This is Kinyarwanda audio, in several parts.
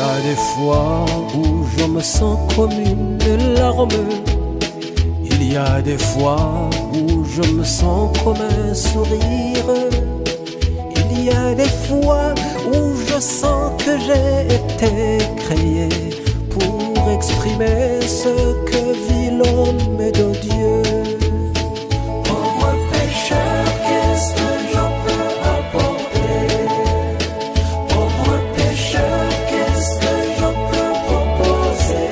a des fois où je me sens comme une larme. Il y a des fois où je me sens comme un sourire. Il y a des fois où je sens que j'ai été créé pour exprimer ce que vit l'homme de Dieu. Pauvre pécheur, qu'est-ce que je peux apporter? Pauvre pécheur, qu'est-ce que je peux proposer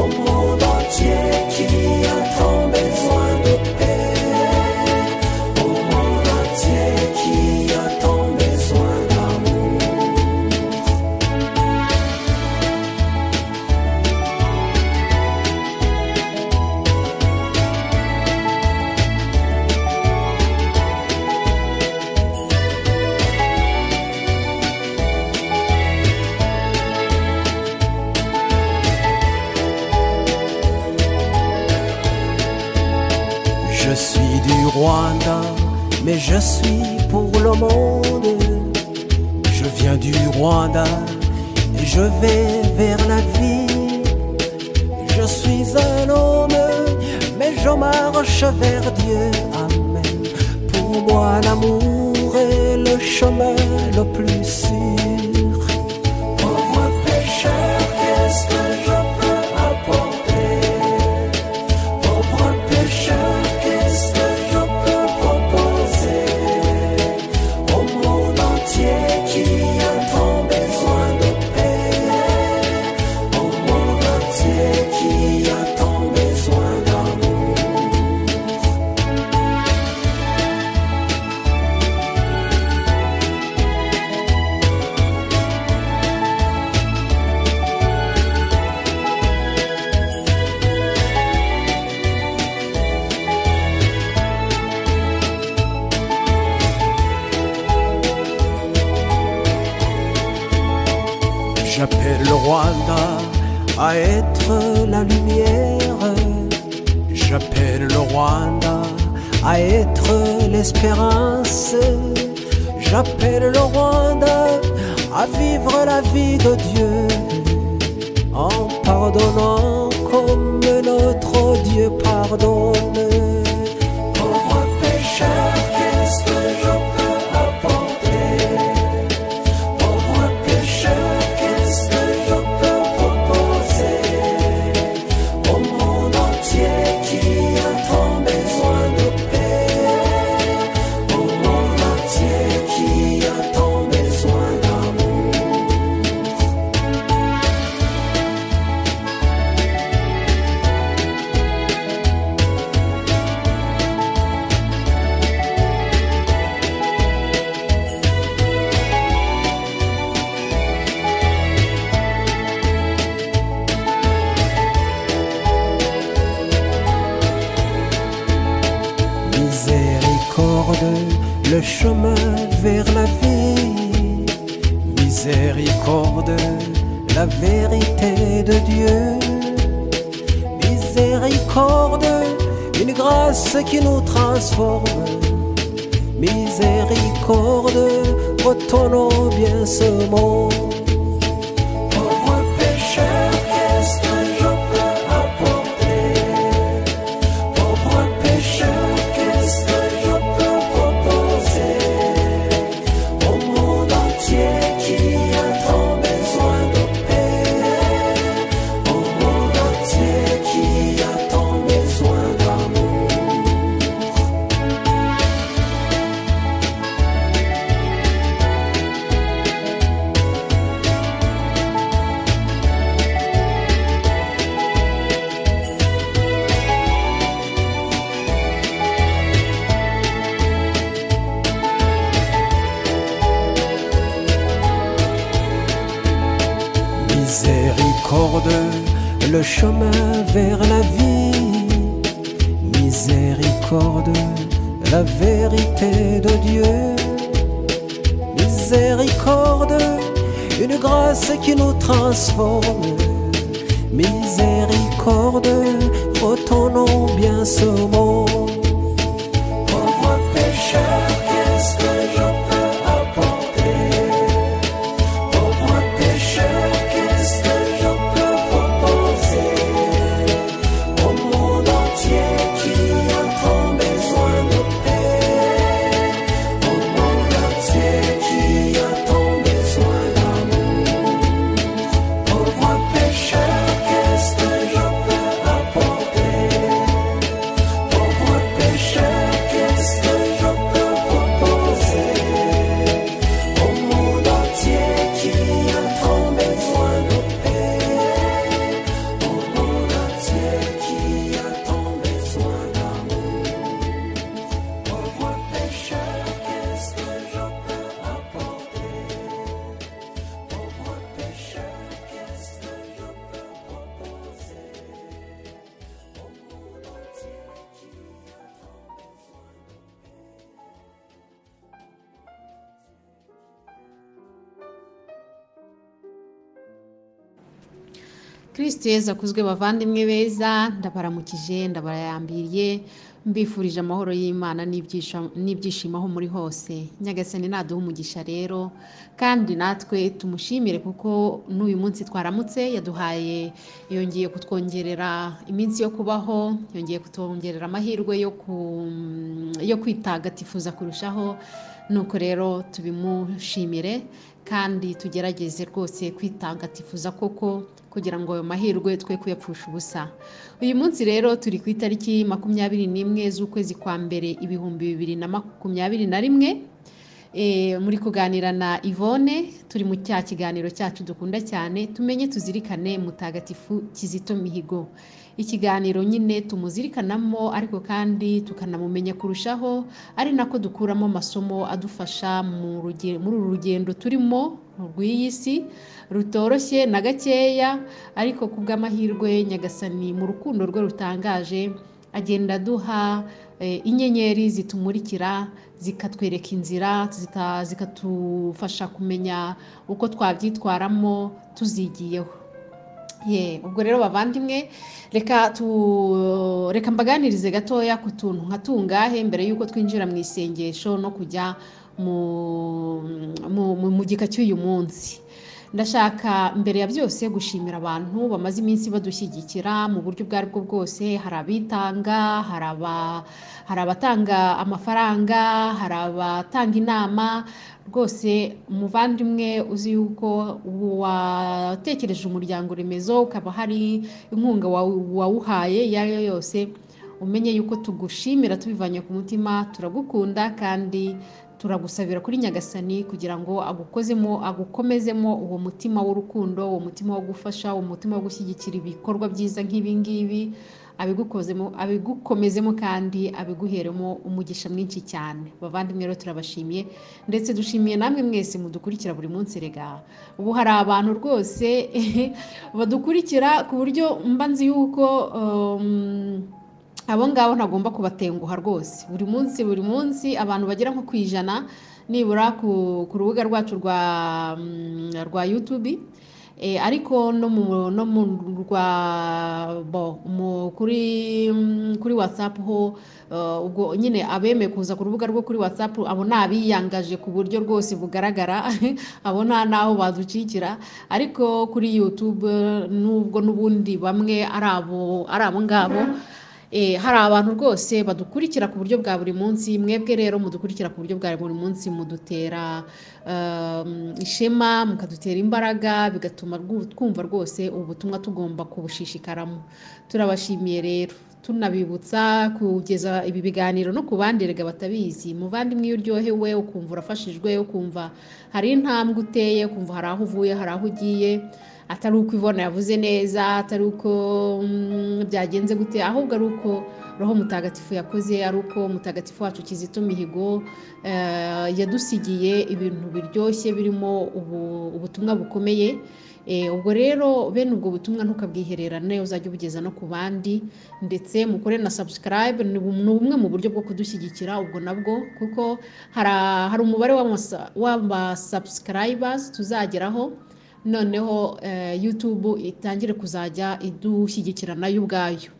au monde entier qui a tant besoin de paix, au monde entier qui a tant besoin d'amour. Je suis du Rwanda, mais je suis pour le monde. Je viens du Rwanda et je vais vers la vie. Je suis un homme, mais je marche vers Dieu. Amen. Pour moi, l'amour est le chemin le plus sûr. Pauvre pécheur, qu'est-ce que je peux apporter? Pauvre pécheur, qu'est-ce que je peux proposer au monde entier qui a tant besoin de paix, au monde entier qui a tant besoin d'amour. J'appelle le Rwanda à être la lumière. J'appelle le Rwanda à être l'espérance. J'appelle le Rwanda à vivre la vie de Dieu en pardonnant comme notre Dieu pardonne. Pauvre pécheur, qu'est-ce que je peux apporter? Pauvre pécheur, qu'est-ce que je peux proposer au monde entier qui a tant besoin de paix, au monde entier qui a tant besoin d'amour. Miséricorde, le chemin vers la vie. Miséricorde, la vérité de Dieu. Miséricorde, une grâce qui nous transforme. Miséricorde, retenons bien ce mot. Pauvre pécheur, qu'est-ce que je peux apporter? Pauvre pécheur, qu'est-ce que je peux proposer au monde entier qui a tant besoin de paix, au monde entier qui a tant besoin d'amour. Miséricorde, le chemin vers la vie. Miséricorde, la vérité de Dieu. Miséricorde, une grâce qui nous transforme. Miséricorde, retenons bien ce mot. Pauvre pécheur, qu'est-ce que je peux apporter? Pauvre pécheur, Kristo Yesu akuzwe bavandimwe beza, ndabaramukije ndabarayambiriye mbifurije amahoro y'Imana n'ibyishimo aho muri hose. Nyagasani naduha umugisha rero kandi natwe tumushimire kuko n'uyu munsi twaramutse yaduhaye, yongeye kutwongerera iminsi yo kubaho, yongeye kutwongerera amahirwe yo kwitagatifuza kurushaho. Nuko rero tubimushimire kandi tugerageze rwose kwitagatifuza koko kugira ngo ayo mahirwe twe kuyapfusha ubusa. Uyu munsi rero turi ku itariki 21 z'ukwezi kwa mbere 2021, muri kuganira na Yvonne, turi mu cya kiganiro cyacu dukunda cyane, tumenye tuzirikane mutagatifu Kizito Mihigo. Ikiganiro nyine tumuzirikanamo ariko kandi tukanamumenya kurushaho, ari nako dukuramo amasomo adufasha muri uru rugendo turimo rw'iyi si rutoroshye na gakeya, ariko kubw'amahirwe Nyagasani mu rukundo rwe rutangaje agenda duha inyenyeri zitumurikira, zikatwereka inzira, zikatufasha kumenya uko twabyitwaramo tuzigiyeho. Ubwo rero bavandimwe, reka mbaganirize gatoya ku tuntu nka tungahe mbere y'uko twinjira mu isengesho no kujya mu gika cy'uyu munsi. Ndashaka mbere ya byose gushimira abantu bamaze iminsi badushyigikira mu buryo ubwo aribwo bwose. Hari abitanga, hari abatanga amafaranga, hari abatanga inama. Rwose umuvandimwe uzi yuko watekereje umuryango remezo, ukaba hari inkunga wawuhaye iyo ari yo yose, umenye yuko tugushimira tubivanye ku mutima. Turagukunda kandi turagusabira kuri Nyagasani kugira ngo agukomezemo uwo mutima w'urukundo, uwo mutima wo gufasha, uwo mutima wo gushyigikira ibikorwa byiza nk'ibi ngibi, abigukomezemo kandi abiguheremo umugisha mwinshi cyane. Bavandimwe rero turabashimiye, ndetse dushimiye namwe mwese mudukurikira buri munsi. Rega ubu hari abantu rwose badukurikira ku buryo mba nzi yuko abo ngabo ntagomba kubatenguha rwose. Buri munsi abantu bagera nko ku 100 nibura ku rubuga rwacu rwa YouTube, ariko kuri WhatsApp ho, ubwo nyine abemeye kuza ku rubuga rwo kuri WhatsApp abo nabiyangaje ku buryo rwose bugaragara abo nta naho baducikira. Ariko kuri YouTube nubwo n'ubundi bamwe ari abo ngabo, hari abantu rwose badukurikira ku buryo bwa buri munsi. Mwebwe rero mudukurikira ku buryo bwa buri munsi mudutera ishema, mukadutera imbaraga, bigatuma twumva rwose ubutumwa tugomba kubushishikaramo. Turabashimiye rero, tunabibutsa kugeza ibi biganiro no ku bandi rega batabizi. Muvandimwe iyo uryohewe, ukumva urafashijwe, ukumva hari intambwe uteye, ukumva hari aho uvuye, hari aho ugiye, atari uko Yvonne yavuze neza, atari uko byagenze gute, ahubwo ari uko Roho Mutagatifu yakoze, ari uko Mutagatifu wacu Kizito Mihigo yadusigiye ibintu biryoshye birimo ubutumwa bukomeye. Ubwo rero bene ubwo butumwa ntukabwihererane, uzajya ubugeza no ku bandi, ndetse mukore na subscribe. Ni bumwe mu buryo bwo kudushyigikira ubwo nabwo, kuko hari umubare w'aba subscribers tuzageraho, noneho YouTube itangire kuzajya idushyigikira nayo ubwayo.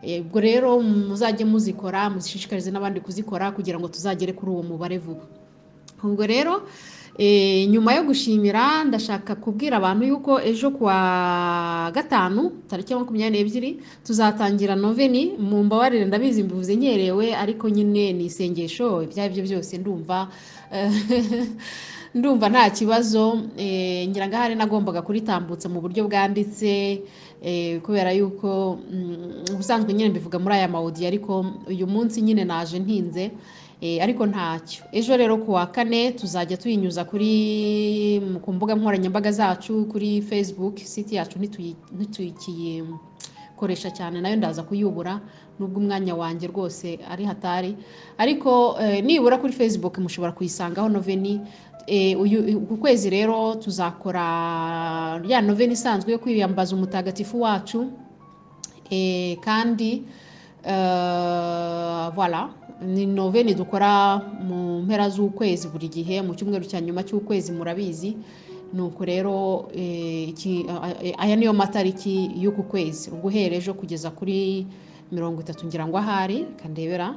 Ubwo rero muzajye muzikora, muzishishikarize n'abandi kuzikora kugira ngo tuzagere kuri uwo mubare vuba. Ubwo rero nyuma yo gushimira, ndashaka kubwira abantu yuko ejo kuwa gatanu tariki 22 tuzatangira noveni. Mu mbabarire ndabizi mbivuze nyerewe, ariko nyine ni isengesho. Ibyo byose ndumva nta kibazo. Ngira ngo hari nagombaga kuritambutsa mu buryo bwanditse, kubera yuko ubusanzwe nyine mbivuga muri aya mawudi, ariko uyu munsi nyine naje ntinze, ariko ntacyo. Ejo rero kuwa kane tuzajya tuyinyuza ku mbuga nkoranyambaga zacu, kuri Facebook. Site yacu ntituyikoresha cyane, nayo ndaza kuyubura nubwo umwanya wanjye rwose ari hatari, ariko nibura kuri Facebook mushobora kuyisangaho noveni. Uku kwezi rero tuzakora ya noveni isanzwe yo kwiyambaza umutagatifu wacu, kandi voilà, ni noveni dukora mu mpera z'ukwezi buri gihe, mu cyumweru cya nyuma cy'ukwezi. Murabizi nuko rero aya niyo matariki y'uku kwezi, ubwo uhereye ejo kugeza kuri 30 ngira ngo ahari kandebera,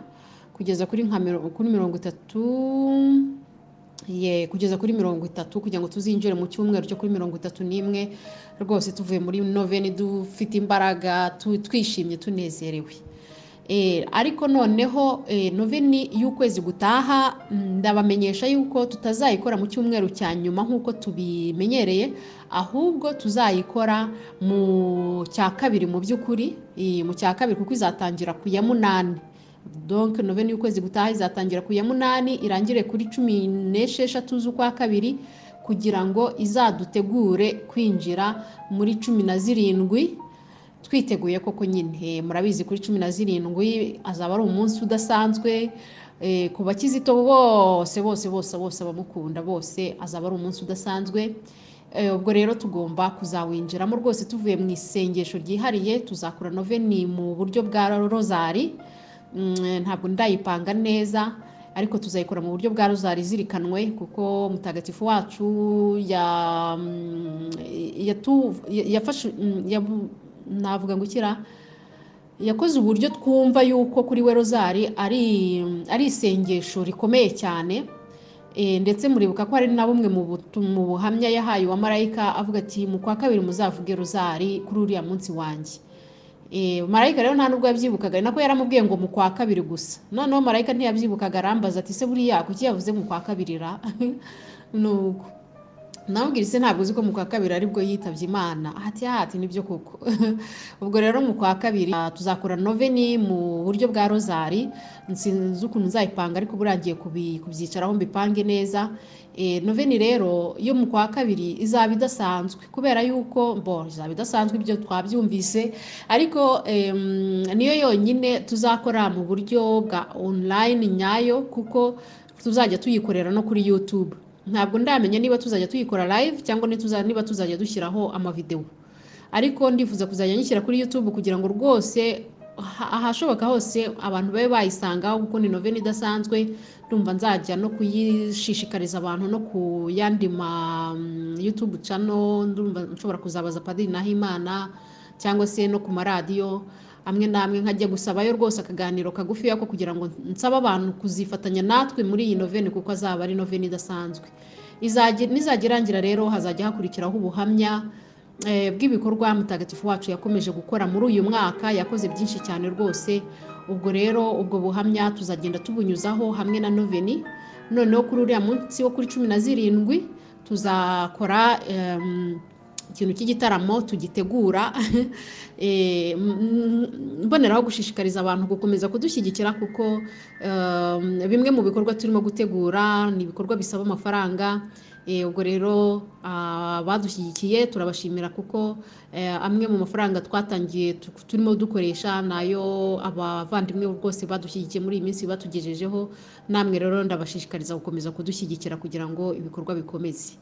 kugeza kuri kuri 30, kugeza kuri 30 kugira ngo tuzinjire mu cyumweru cyo kuri 31 rwose tuvuye muri noveni dufite imbaraga, twishimye tunezerewe. Ariko noneho noveni y'ukwezi gutaha ndabamenyesha yuko tutazayikora mu cyumweru cya nyuma nk'uko tubimenyereye, ahubwo tuzayikora mu cya kabiri mu by'ukuri, mu cya kabiri kuko izatangira ku ya 8. Donc noveni y'ukwezi gutaha izatangira ku ya 8 irangire kuri 16 z'ukwa kabiri, kugira ngo izadutegure kwinjira muri 17 twiteguye koko nyine. Murabizi kuri 17 azaba ari umunsi udasanzwe ku bakizito bose abamukunda bose, azaba ari umunsi udasanzwe. Ubwo rero tugomba kuzawinjiramo rwose tuvuye mu isengesho ryihariye. Tuzakora noveni mu buryo bwa rozari, ntabwo ndayipanga neza, ariko tuzayikora mu buryo bwa rozari zirikanwe, kuko mutagatifu wacu yafashe navuga ngo yakoze uburyo twumva yuko kuri we rozari ari isengesho rikomeye cyane. Ndetse muribuka ko ari na bumwe mu buhamya yahaye wa marayika, avuga ati mu kwa kabiri muzavuge rozari kuri uriya munsi wanjye. Marayika rero nta nubwo yabyibukaga, nako yaramubwiye ngo mu kwa kabiri gusa. Noneho marayika ntiyabyibukaga, arambaza ati se buriya kuki yavuze mu kwa kabiri ra? Nuko namubwira se ntabwo uzi ko mu kwa kabiri aribwo yitabye Imana? Ati nibyo koko. Ubwo rero mu kwa kabiri tuzakora noveni mu buryo bwa rozari. Nsinzi ukuntu nzayipanga, ariko burangiye kubyicaraho mbipange neza. Noveni rero yo mu kwa kabiri izaba idasanzwe, kubera yuko izaba idasanzwe, ibyo twabyumvise, ariko niyo yonyine tuzakora mu buryo bwa online nyayo, kuko tuzajya tuyikorera no kuri YouTube. Ntabwo ndamenya niba tuzajya tuyikora live cyangwa niba tuzajya dushyiraho amavideo, ariko ndifuza kuzajya nyishyira kuri YouTube kugira ngo rwose ahashoboka hose abantu babe bayisangaho, kuko ni noveni idasanzwe. Ndumva nzajya no kuyishishikariza abantu no ku yandi ma YouTube channel. Ndumva nshobora kuzabaza Padiri Nahimana cyangwa se no ku maradiyo amwe namwe, nkajya gusabayo rwose akaganiro kagufi yako, kugira ngo nsaba abantu kuzifatanya natwe muri iyi noveni, kuko azaba ari noveni idasanzwe. Nizagirangira rero hazajya hakurikiraho ubuhamya bw'ibikorwa mutagatifu wacu yakomeje gukora muri uyu mwaka. Yakoze byinshi cyane rwose. Ubwo rero ubwo buhamya tuzagenda tubunyuzaho hamwe na noveni. Noneho kuri uriya munsi wo kuri 17 tuzakora ikintu cy'igitaramo tugitegura. Mboneraho gushishikariza abantu gukomeza kudushyigikira, kuko bimwe mu bikorwa turimo gutegura ni ibikorwa bisaba amafaranga. Ubwo rero badushyigikiye turabashimira, kuko amwe mu mafaranga twatangiye turimo dukoresha nayo abavandimwe rwose badushyigikiye muri iyi minsi batugejejeho. Namwe rero ndabashishikariza gukomeza kudushyigikira kugira ngo ibikorwa bikomeze.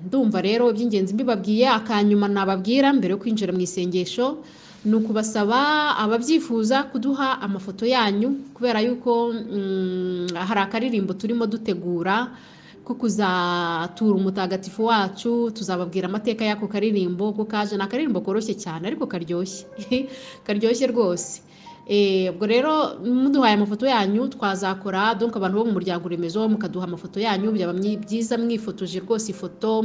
Ndumva rero iby'ingenzi mbibabwiye. Akanyuma nababwira mbere yo kwinjira mu isengesho ni ukubasaba ababyifuza kuduha amafoto yanyu, kubera yuko hari akaririmbo turimo dutegura ko kuzatura umutagatifu wacu. Tuzababwira amateka y'ako karirimbo, ko kaje ni akaririmbo koroshye cyane ariko karyoshye karyoshye rwose. Ubwo rero muduhaye amafoto yanyu twazakora, donc abantu bo mu muryango remezo mukaduha amafoto yanyu. Byaba byiza mwifotoje rwose ifoto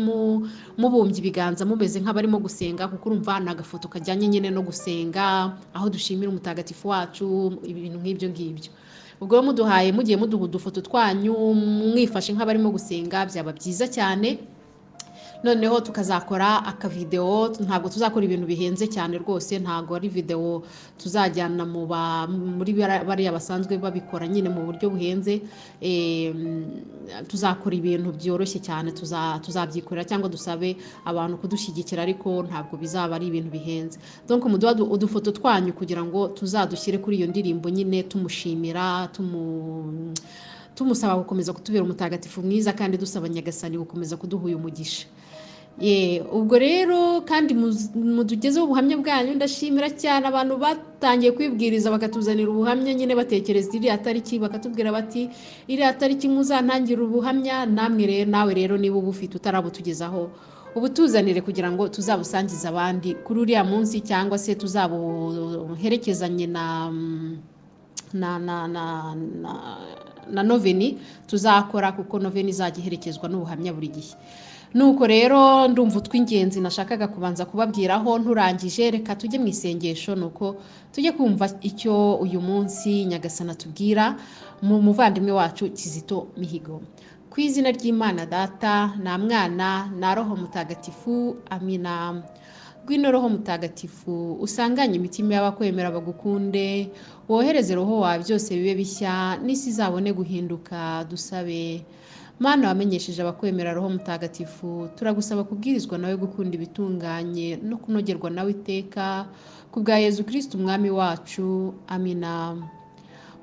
mubumbye ibiganza mumeze nk'abarimo gusenga, kuko urumva ni agafoto kajyanye nyine no gusenga, aho dushimira umutagatifu wacu, ibintu nk'ibyo ngibyo. Ubwo mugiye muduha udufoto twanyu mwifashe nk'abarimo gusenga, byaba byiza cyane. Noneho tukazakora akavideo. Ntabwo tuzakora ibintu bihenze cyane rwose, ntabwo ari video tuzajyana muri bariya basanzwe babikora nyine mu buryo buhenze. Tuzakora ibintu byoroshye cyane, tuzabyikorera cyangwa dusabe abantu kudushyigikira, ariko ntabwo bizaba ari ibintu bihenze. Donc muduha udufoto twanyu kugira ngo tuzadushyire kuri iyo ndirimbo nyine, tumushimira, tumusaba gukomeza kutubera umutagatifu mwiza, kandi dusaba Nyagasani gukomeza kuduha uyu mugisha. ubwo rero kandi mutugezeho ubuhamya bwanyu. Ndashimira cyane abantu batangiye kwibwiriza bakatuzanira ubuhamya nyine batekereza iriya tariki, bakatubwira bati iriya tariki muzantangira ubuhamya. Nawe rero niba ubufite utarabutugezaho ubutuzanire kugira ngo tuzabusangize abandi kuri uriya munsi, cyangwa se tuzabuherekezanye na noveni tuzakora, kuko noveni izajya iherekezwa n'ubuhamya buri gihe. Nuko rero ndumva utw'ingenzi nashakaga kubanza kubabwiraho nturangije. Reka tujye mu isengesho, nuko tujye kumva icyo uyu munsi Nyagasani atubwira mu muvandimwe wacu Kizito Mihigo. Ku izina ry'Imana Data na Mwana na Roho Mutagatifu, amina. Ngwino Roho Mutagatifu usanganye imitima y'abakwemera bagukunde, wohereze roho wawe byose bibe bishya, n'isi izabone guhinduka. Dusabe. Mana wamenyesheje abakwemera Roho Mutagatifu, turagusaba kubwirizwa nawe gukunda ibitunganye no kunogerwa nawe iteka, kubwa Yezu Kristo umwami wacu, amina.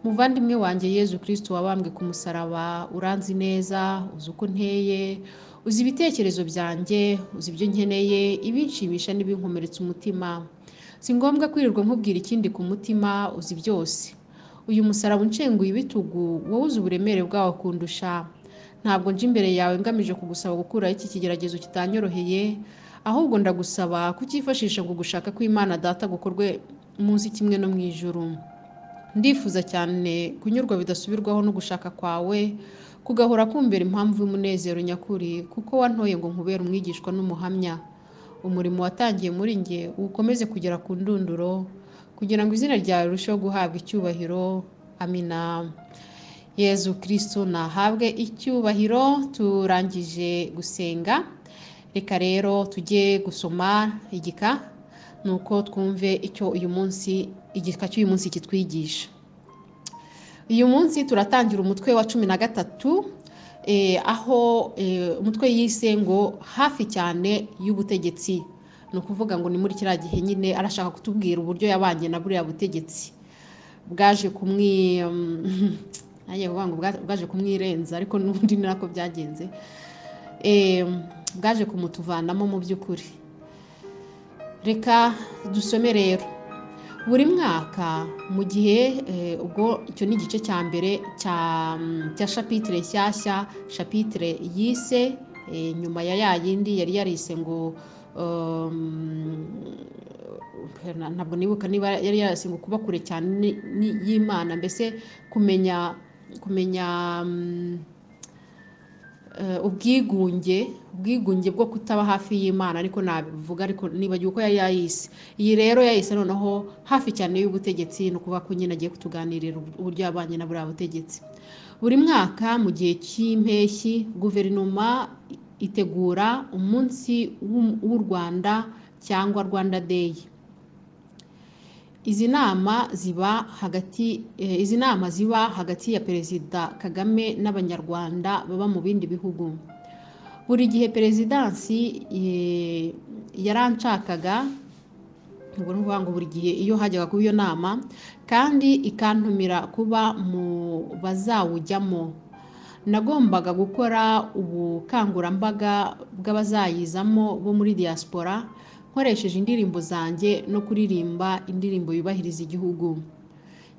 Muvandimwe wanjye Yezu Kristo wabambwe ku musaraba, uranzi neza, uzi uko nteye, uzi ibitekerezo byanjye, uzi ibyo nkeneye, ibinshimisha n'ibinkomeretsa umutima. Si ngombwa kwirirwa nkubwira ikindi ku mutima, uzi byose. Uyu musaraba unshenguye ibitugu, wowe uzi uburemere bwawo kundusha. Ntabwo nje imbere yawe ngamije kugusaba gukuraho iki kigeragezo kitanyoroheye, ahubwo ndagusaba kucyifashisha ngo gushaka kw'Imana Data gukorwe munsi kimwe no mu ijuru. Ndifuza cyane kunyurwa bidasubirwaho no gushaka kwawe, kugahora kumbera impamvu y'umunezero nyakuri, kuko wantoye ngo nkubere umwigishwa n'umuhamya. Umurimo watangiye muri njye ukomeze kugera ku ndunduro, kugira ngo izina ryawe rirusheho guhabwa icyubahiro, amina. Yezu Kristo nahabwe icyubahiro. Turangije gusenga, reka rero tujye gusoma igika, nuko twumve icyo uyu munsi igika cy'uyu munsi kitwigisha. Uyu munsi turatangira umutwe wa 13, aho umutwe yise ngo hafi cyane y'ubutegetsi. Ni ukuvuga ngo ni muri kiriya gihe nyine arashaka kutubwira uburyo yabanye na buriya butegetsi bwaje bwaje kumwirenza, ariko n'ubundi ni nako byagenze. Bwaje kumutuvanamo mu by'ukuri. Reka dusome rero. Buri mwaka mu gihe ubwo icyo ni igice cya mbere cya chapitre nshyashya, chapitre yise nyuma ya yindi yari yarise ngo ntabwo nibuka niba yari yarise ngo kuba kure cyane y'Imana, mbese kumenya ubwigunge bwo kutaba hafi y'Imana, ariko nabivuga, ariko nibagiwe uko yari yayise. Iyi rero yayise noneho hafi cyane y'ubutegetsi, no kuvuga ko nyine agiye kutuganirira uburyo yabanye na buriya butegetsi. Buri mwaka mu gihe cy'impeshyi guverinoma itegura umunsi w'u Rwanda cyangwa Rwanda Day. Izi nama ziba hagati ya Perezida Kagame n'Abanyarwanda baba mu bindi bihugu. Buri gihe perezidansi yaranshakaga, ubwo ni ukuvuga ngo buri gihe iyo hajyaga kuba iyo nama, kandi ikantumira kuba mu bazawujyamo. Nagombaga gukora ubukangurambaga bw'abazayizamo bo muri diaspora, nkoresheje indirimbo zanjye no kuririmba indirimbo yubahiriza igihugu.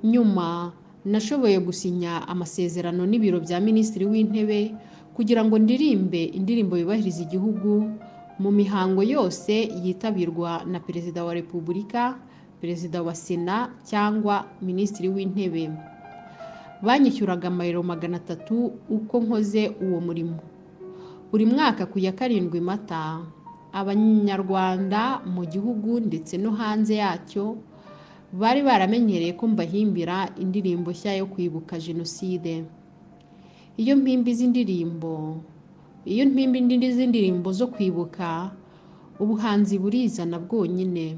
Nyuma nashoboye gusinya amasezerano n'ibiro bya Minisitiri w'Intebe kugira ngo ndirimbe indirimbo yubahiriza igihugu mu mihango yose yitabirwa na Perezida wa Repubulika, Perezida wa Sena cyangwa Minisitiri w'Intebe. Banyishyuraga amayero 300 uko nkoze uwo murimo. Buri mwaka ku ya 7 Mata, Abanyarwanda mu gihugu ndetse no hanze yacyo bari baramenyereye ko mbahimbira indirimbo nshya yo kwibuka Jenoside. Iyo mpimba izi ndirimbo zo kwibuka, ubuhanzi burizana bwonyine.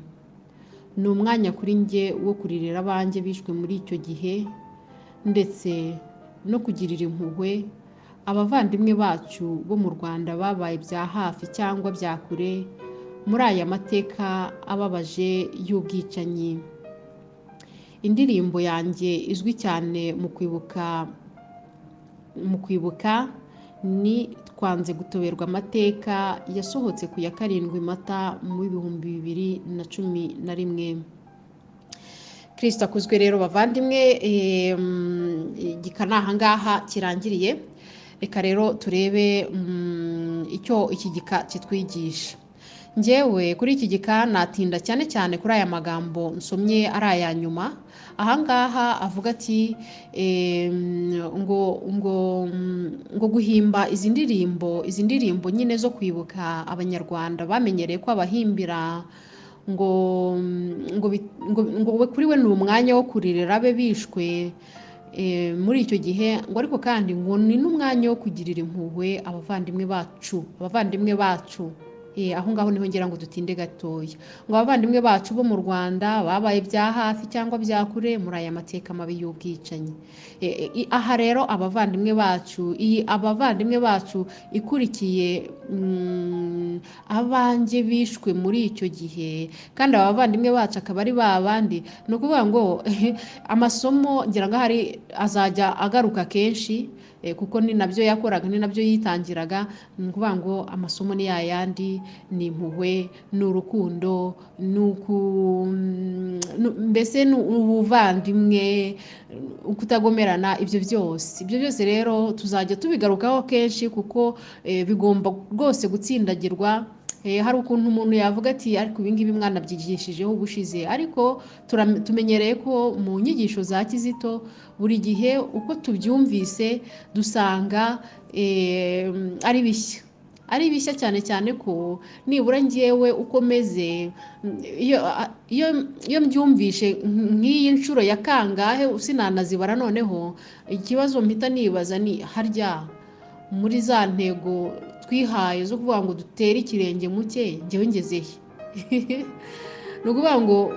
Ni umwanya kuri njye wo kuririra abanjye bishwe muri icyo gihe, ndetse no kugirira impuhwe abavandimwe bacu bo mu Rwanda babaye bya hafi cyangwa bya kure muri aya mateka ababaje y'ubwicanyi. Indirimbo yanjye izwi cyane mu kwibuka ni twanze gutoberwa amateka yasohotse ku ya 7 Mata mu 2011. Kristo akuzwe rero bavandimwe, igika ahangaha kirangiriye. Reka rero turebe icyo iki gika kitwigisha. Njyewe kuri iki gika natinda cyane cyane kuri aya magambo nsomye ari aya nyuma. Ahangaha avuga ati ngo guhimba izi ndirimbo nyine zo kwibuka abanyarwanda bamenyereye ko abahimbira ngo kuri we ni umwanya wo kuririra abe bishwe muri icyo gihe, ngo ariko kandi ngo ni n'umwanya wo kugirira impuhwe abavandimwe bacu. Aho ngaho niho ngira ngo dutinde gatoya, ngo abavandimwe bacu bo mu Rwanda babaye bya hafi cyangwa bya kure muri aya mateka mabi y'ubwicanyi. Aha rero abavandimwe bacu ikurikiye abanjye bishwe muri icyo gihe, kandi abavandimwe bacu akaba ari babandi. Ni ukuvuga ngo amasomo ngira ngo hari azajya agaruka kenshi, kuko ni nabyo yakoraga, ni nabyo yitangiraga. Ni ukuvuga ngo amasomo ni yayandi, ni impuhwe, ni urukundo, mbese ni ubuvandimwe, kutagomerana. Ibyo byose rero tuzajya tubigarukaho kenshi, kuko bigomba rwose gutsindagirwa. Hari ukuntu umuntu yavuga ati ariko ibingibi mwana byigishijeho ubushize, ariko tumenyereye ko mu nyigisho za Kizito buri gihe uko tubyumvise dusanga ari bishya cyane cyane ko nibura ngewe uko meze, iyo mbyumvishe nk'iyi nshuro ya kangahe sinanazibara. Noneho ikibazo mpita nibaza ni harya muri za ntego twihaye zo kuvuga ngo dutere ikirenge muke ngewe ngezehe. Ni ukuvuga ngo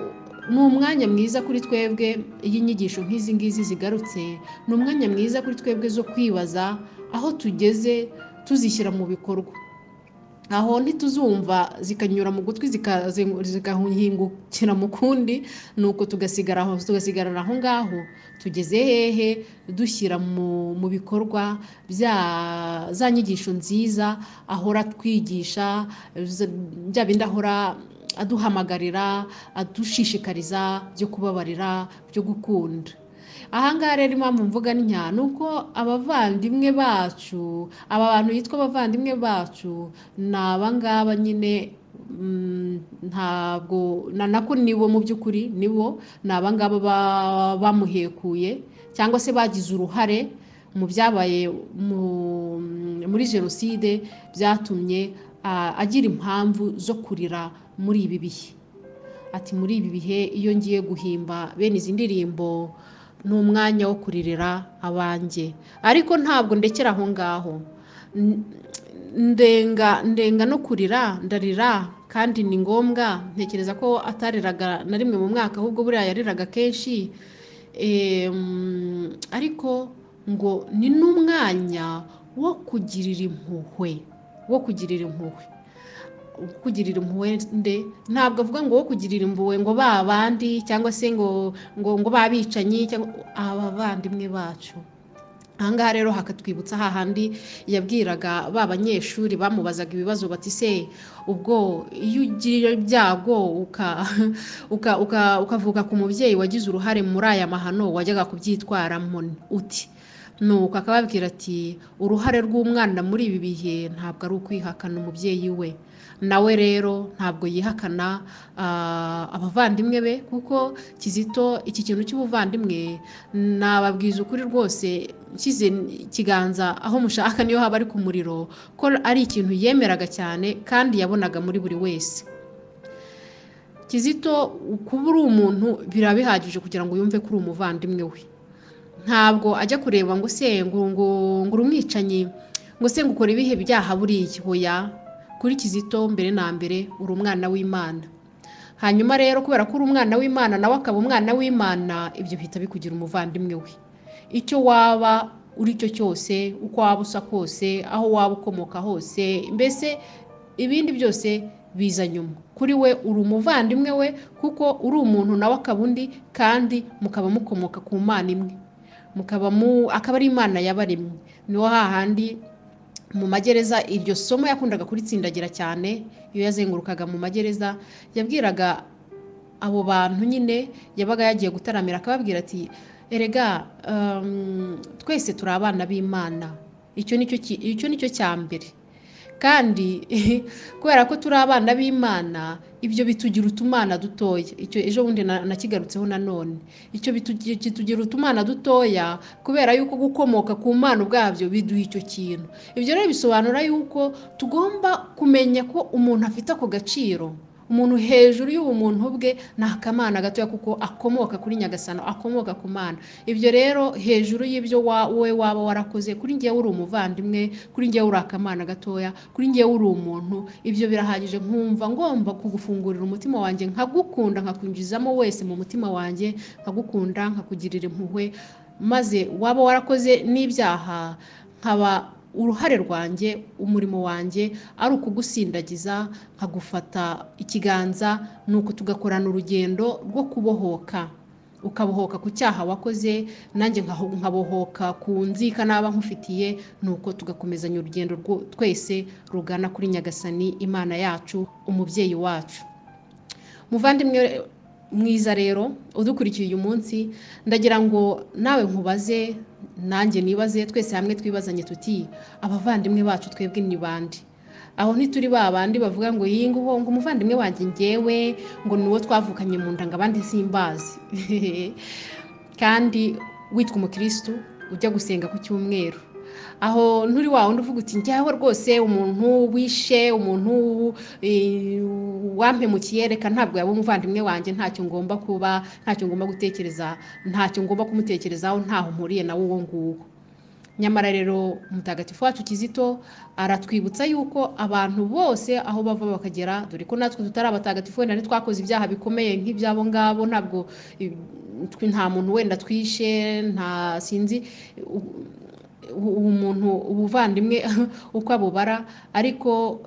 ni umwanya mwiza kuri twebwe iyo inyigisho nk'izi ngizi zigarutse. Ni umwanya mwiza kuri twebwe zo kwibaza aho tugeze, tuzishyira mu bikorwa. Aho ntituzumva zikanyura mu gutwi zigahingukira mu kundi, nuko tugasigarana aho ngaho. Tugeze hehe dushyira mu bikorwa za nyigisho nziza ahora twigisha, bya bindi ahora aduhamagarira, adushishikariza byo kubabarira, byo gukunda. Ahangaha rero impamvu mvuga ntya ni uko abavandimwe bacu, aba bantu yitwa abavandimwe bacu, ni abangaba nyine. Ntabwo nako nibo mu by'ukuri, nibo ni abangaba bamuhekuye cyangwa se bagize uruhare mu byabaye muri jenoside, byatumye agira impamvu zo kurira muri ibi bihe. Ati muri ibi bihe iyo ngiye guhimba bene izi ndirimbo ni umwanya wo kuririra abanjye. Ariko ntabwo ndekera aho ngaho, ndenga no kurira, ndarira, kandi ni ngombwa. Ntekereza ko atariraga na rimwe mu mwaka, ahubwo buriya yariraga kenshi. Ariko ngo ni n'umwanya wo kugirira impuhwe, kugirira impuhwe ntabwo avuga ngo wo kugirira impuhwe ngo babandi cyangwa se ngo babicanyi cyangwa abavandimwe bacu. Ahangaha rero hakatwibutsa hahandi yabwiraga ba banyeshuri bamubazaga ibibazo bati se ubwo iyo ugira ibyago ukavuga ku mubyeyi wagize uruhare muri aya mahano wajyaga kubyitwaramo uti? Nuko akababwira ati uruhare rw'umwana muri ibi bihe ntabwo ari ukwihakana umubyeyi we, nawe rero ntabwo yihakana abavandimwe be. Kuko Kizito iki kintu cy'ubuvandimwe nababwiza ukuri rwose, nshyize ikiganza aho mushaka niyo haba ari ku muriro, ko ari ikintu yemeraga cyane kandi yabonaga muri buri wese. Kizito kuba uri umuntu birabihagije kugira ngo yumve ko uri umuvandimwe we. Ntabwo ajya kureba ngo se ngo umwicanyi, ngo se ngo ukora ibihe byaha buriya. Hoya, kuri Kizito mbere na mbere uri umwana w'Imana. Hanyuma rero kubera ko uri umwana w'Imana nawe akaba umwana w'Imana, ibyo bihita bikugira umuvandimwe we. Icyo waba uri cyo cyose, uko waba usa kose, aho waba ukomoka hose, mbese ibindi byose biza nyuma. Kuri we uri umuvandimwe we, kuko uri umuntu nawe akaba undi, kandi mukaba mukomoka ku Mana imwe, akaba ari Imana yabaremye. Niho hahandi mu magereza. Iryo somo yakundaga kuritsindagira cyane iyo yazengurukaga mu magereza. Yabwiraga abo bantu nyine yabaga yagiye gutaramira, akababwira ati erega twese turi abana b'Imana. Icyo nicyo cya mbere, kandi kubera ko turi abana b'Imana, ibyo bitugira utumana dutoya. Icyo ejo bundi nakigarutseho nanone. Icyo bitugira utumana dutoya kubera yuko gukomoka ku Mana ubwabyo biduha icyo kintu. Ibyo rero bisobanura yuko tugomba kumenya ko umuntu afite ako gaciro. Umuntu hejuru y'ubumuntu bwe ni akamana gatoya kuko akomoka kuri Nyagasani, akomoka ku Mana. Ibyo rero hejuru y'ibyo wowe waba warakoze, kuri ngewe uri umuvandimwe, kuri ngewe uri akamana gatoya, kuri ngewe uri umuntu, ibyo birahagije. Nkumva ngomba kugufungurira umutima wanjye, nkagukunda, nkakwinjizamo wese mu mutima wanjye, nkagukunda, nkakugirira impuhwe, maze waba warakoze n'ibyaha, nkaba uruhare rwanjye, umurimo wanjye ari ukugusindagiza, nkagufata ikiganza, nuko tugakorana urugendo rwo kubohoka. Ukabohoka ku cyaha wakoze, nanjye nkabohoka ku nzika naba nkufitiye, nuko tugakomezanya urugendo twese rugana kuri Nyagasani Imana yacu, umubyeyi wacu. Muvandimwe mwiza rero udukurikiye uyu munsi, ndagira ngo nawe nkubaze, nanjye nibaze, twese hamwe twibazanye tuti abavandimwe bacu twebwe ni bande? Aho ntituri ba bandi bavuga ngo yingo ngo umuvandimwe wanjye ngewe ngo nuwo twavukanye mu ndanga abandi simbazi. Kandi witwa umukristo ujya gusenga ku cyumweru, aho nturi wa wundi uvuga uti njyaho rwose umuntu wishe, umuntu wampemukiye, reka ntabwo yaba umuvandimwe wanjye, ntacyo ngomba kuba, ntacyo ngomba gutekereza, ntacyo ngomba kumutekerezaho, ntaho mpuriye nawe uwo nguwo. Nyamara rero Mutagatifu wacu Kizito aratwibutsa yuko abantu bose aho bava bakagera, dore ko natwe tutari abatagatifu, wenda ntitwakoze ibyaha bikomeye nk'ibyabo ngabo, ntabwo nta muntu wenda twishe, nta sinzi umuntu ubuvandimwe uko abubara, ariko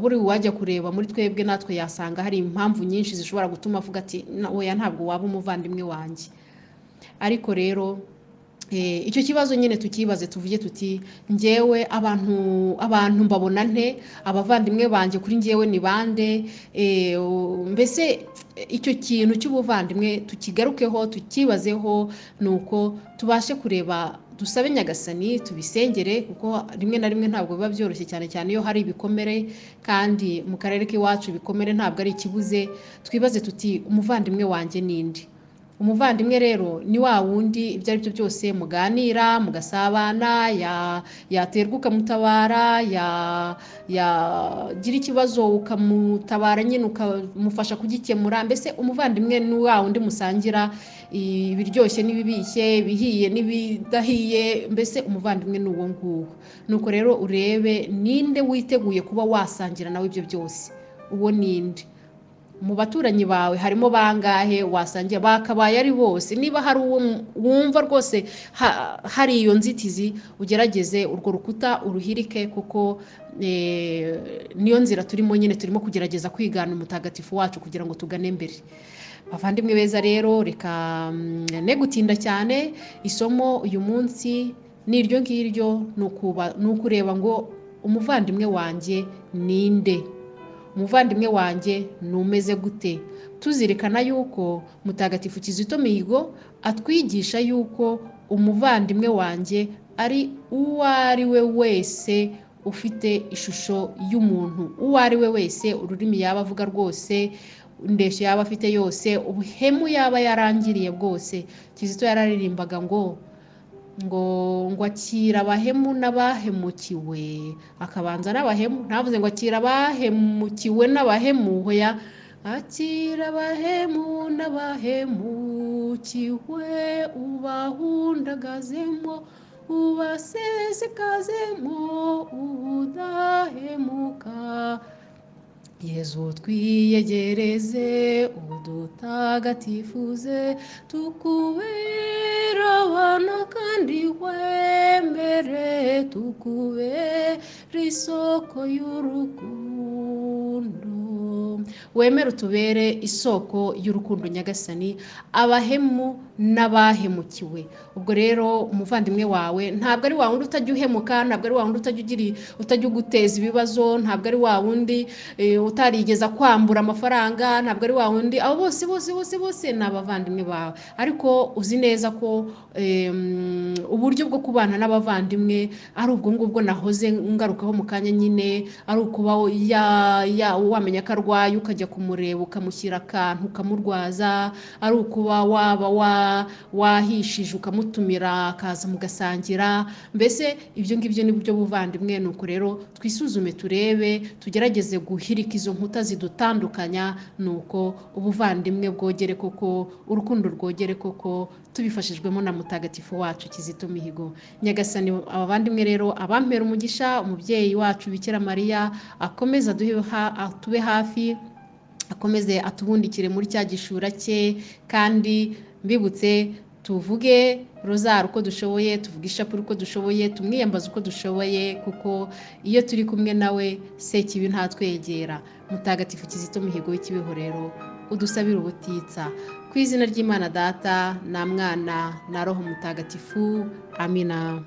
buri wajya kureba muri twebwe natwe yasanga hari impamvu nyinshi zishobora gutuma avuga ati oya ntabwo waba umuvandimwe wanjye. Ariko rero icyo kibazo nyine tukibaze, tuvuge tuti njyewe abantu mbabona nte, abavandimwe banjye kuri njyewe ni bande? Mbese icyo kintu cy'ubuvandimwe tukigarukeho, tukibazeho, nuko tubashe kureba, dusabe Nyagasani, tubisengere, kuko rimwe na rimwe ntabwo biba byoroshye, cyane cyane iyo hari ibikomere, kandi mu karere k'iwacu ibikomere ntabwo ari ikibuze. Twibaze tuti umuvandimwe wanjye ninde? Umuvandimwe rero ni wa wundi ibyo ari byo byose muganira, mugasabana, yaterwa ukamutabara, yagira ikibazo ukamutabara nyine ukamufasha kugikemura. Mbese umuvandimwe ni wa wundi musangira ibiryoshye n'ibibishye, ibihiye n'ibidahiye, mbese umuvandimwe ni uwo nguwo. Nuko rero urebe ninde witeguye kuba wasangira nawe ibyo byose, uwo ninde? Mu baturanyi bawe harimo bangahe wasangiye? Bakabaye ari bose. Niba hari uwo wumva rwose hari iyo nzitizi, ugerageze urwo rukuta uruhirike, kuko niyo nzira turimo nyine, turimo kugerageza kwigana umutagatifu wacu kugira ngo tugane mbere. Bavandimwe beza rero, reka ne gutinda cyane. Isomo uyu munsi ni iryo ngiryo, ni ukureba ngo umuvandimwe wanjye ninde? Umuvandimwe wanjye numeze gute? Tuzirikana yuko Mutagatifu Kizito Mihigo atwigisha yuko umuvandimwe wanjye ari uwo ari we wese ufite ishusho y'umuntu, uwo ari we wese, ururimi yaba avuga rwose, indeshyo yaba afite yose, ubuhemu yaba yarangiriye bwose. Kizito yararirimbaga ngo akira abahemu n'abahemukiwe, akabanza n'abahemu, ntavuze ngo akira abahemukiwe n'abahemu, hoya, akira abahemu n'abahemukiwe, ubahundagazemo, ubasesekazemo ubudahemuka. Yezu twiyegereze udutagatifuze tukubera abana kandi wemere tukubera isoko y'urukundo. Wemere utubere isoko y'urukundo nyagasani, abahemu n'abahemukiwe. Ubwo rero umuvandimwe wawe ntabwo ari wa wundi utajya uhemuka, ntabwo ari wa wundi utajya uguteza ibibazo, ntabwo ari wa wundi utarigeza kwambura amafaranga, ntabwo ari wa wundi. Abo bose ni abavandimwe bawe, ariko uzi neza ko uburyo bwo kubana n'abavandimwe ari ubwo ngubwo nahoze ngarukaho mu kanya nyine, ari ukuba wamenya ko arwaye ukajya kumureba ukamushyira akantu ukamurwaza, ari ukuba waba wahishije ukamutumira akaza mugasangira. Mbese ibyo ngibyo ni byo buvandimwe. Nuko rero twisuzume turebe, tugerageze guhirika izo nkuta zidutandukanya, nuko ubuvandimwe bwogere koko, urukundo rwogere koko, tubifashijwemo na mutagatifu wacu Kizito Mihigo. Nyagasani abavandimwe rero abampera umugisha, umubyeyi wacu Bikira Mariya akomeza atube hafi, akomeze atubundikire muri cya gishura cye, kandi mbibutse tuvuge rozari uko dushoboye, tuvuge ishapule uko dushoboye, tumwiyambaze uko dushoboye, kuko iyo turi kumwe nawe sekibi ntatwegera. Mutagatifu Kizito Mihigo w'ikibeho rero udusabire ubutitsa. Ku izina ry'Imana Data na Mwana na Roho Mutagatifu, amina.